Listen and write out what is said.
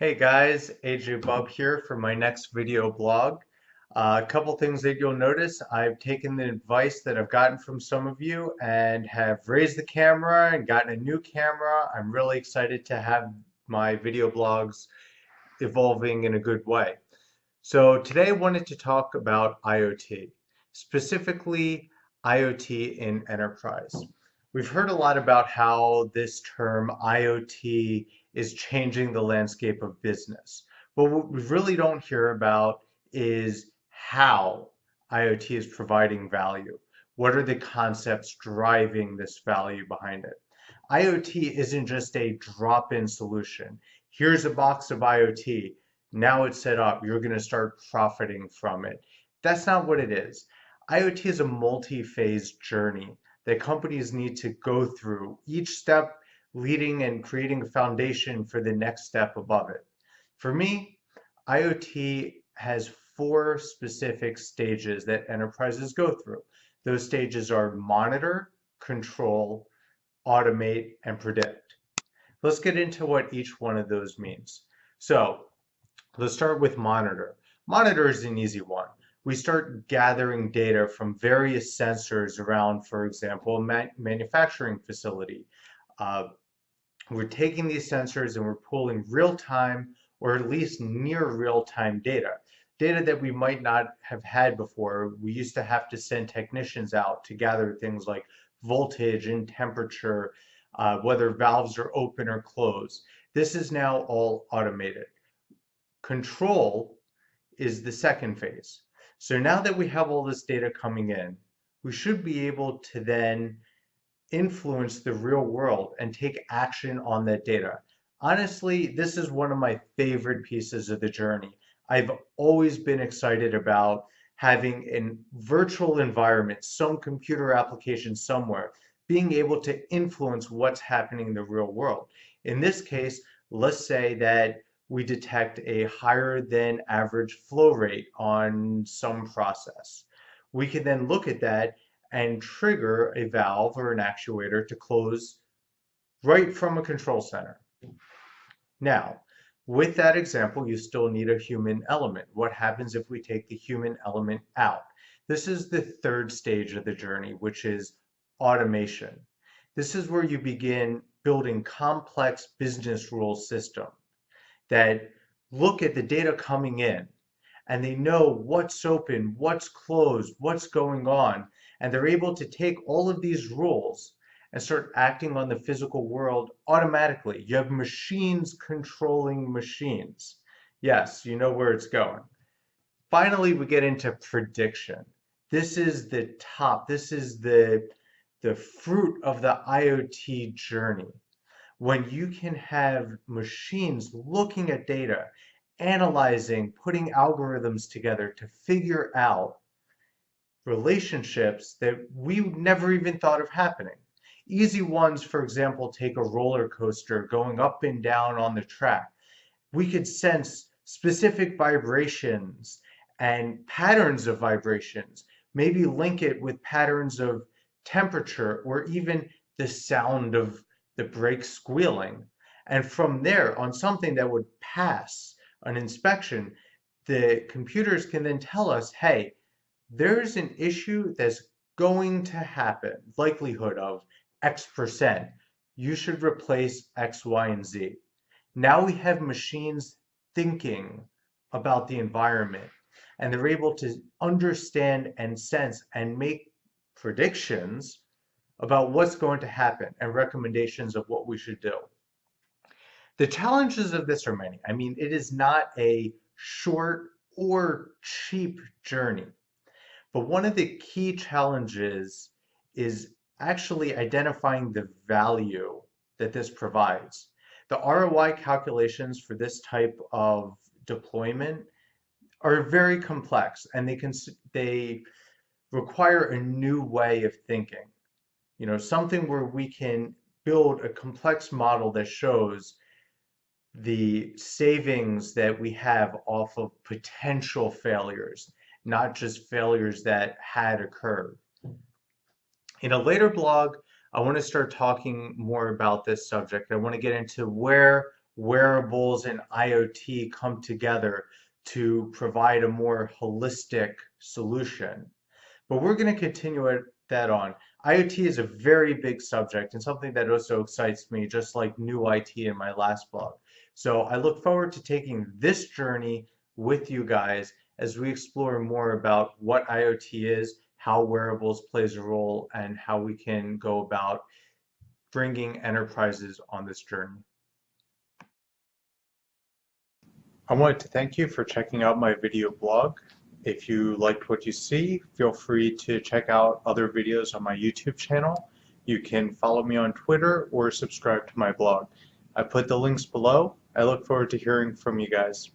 Hey guys, AJ Bub here for my next video blog. A couple things that you'll notice, I've taken the advice that I've gotten from some of you and have raised the camera and gotten a new camera. I'm really excited to have my video blogs evolving in a good way. So today I wanted to talk about IoT, specifically IoT in enterprise. We've heard a lot about how this term IoT is changing the landscape of business. But what we really don't hear about is how IoT is providing value. What are the concepts driving this value behind it? IoT isn't just a drop-in solution. Here's a box of IoT. Now it's set up. You're going to start profiting from it. That's not what it is. IoT is a multi-phase journey that companies need to go through, each step leading and creating a foundation for the next step above it. For me, IoT has four specific stages that enterprises go through. Those stages are monitor, control, automate, and predict. Let's get into what each one of those means. So let's start with monitor. Monitor is an easy one. We start gathering data from various sensors around, for example, a manufacturing facility. We're taking these sensors and we're pulling real-time or at least near real-time data that we might not have had before. We used to have to send technicians out to gather things like voltage and temperature, whether valves are open or closed. This is now all automated. Control is the second phase. So now that we have all this data coming in, we should be able to then influence the real world and take action on that data. Honestly, this is one of my favorite pieces of the journey. I've always been excited about having a virtual environment, some computer application somewhere, being able to influence what's happening in the real world. In this case, let's say that we detect a higher than average flow rate on some process. We can then look at that and trigger a valve or an actuator to close right from a control center. Now, with that example, you still need a human element. What happens if we take the human element out? This is the third stage of the journey, which is automation. This is where you begin building complex business rule systems that look at the data coming in and they know what's open, what's closed, what's going on, and they're able to take all of these rules and start acting on the physical world automatically. You have machines controlling machines. Yes, you know where it's going. Finally, we get into prediction. This is the top. This is the fruit of the IoT journey. When you can have machines looking at data, analyzing, putting algorithms together to figure out relationships that we never even thought of happening. Easy ones, for example, take a roller coaster going up and down on the track. We could sense specific vibrations and patterns of vibrations, maybe link it with patterns of temperature or even the sound of the brake squealing. And from there, on something that would pass an inspection, the computers can then tell us, hey, there's an issue that's going to happen, likelihood of X%. You should replace X, Y, and Z. Now we have machines thinking about the environment, and they're able to understand and sense and make predictions about what's going to happen and recommendations of what we should do. The challenges of this are many. I mean, it is not a short or cheap journey. But one of the key challenges is actually identifying the value that this provides. The ROI calculations for this type of deployment are very complex and they require a new way of thinking. You know, something where we can build a complex model that shows the savings that we have off of potential failures, not just failures that had occurred. In a later blog, I want to start talking more about this subject. I want to get into where wearables and IoT come together to provide a more holistic solution. But we're going to continue that on. IoT is a very big subject and something that also excites me, just like new IT in my last blog. So I look forward to taking this journey with you guys as we explore more about what IoT is, how wearables plays a role, and how we can go about bringing enterprises on this journey. I wanted to thank you for checking out my video blog. If you liked what you see, feel free to check out other videos on my YouTube channel. You can follow me on Twitter or subscribe to my blog. I put the links below. I look forward to hearing from you guys.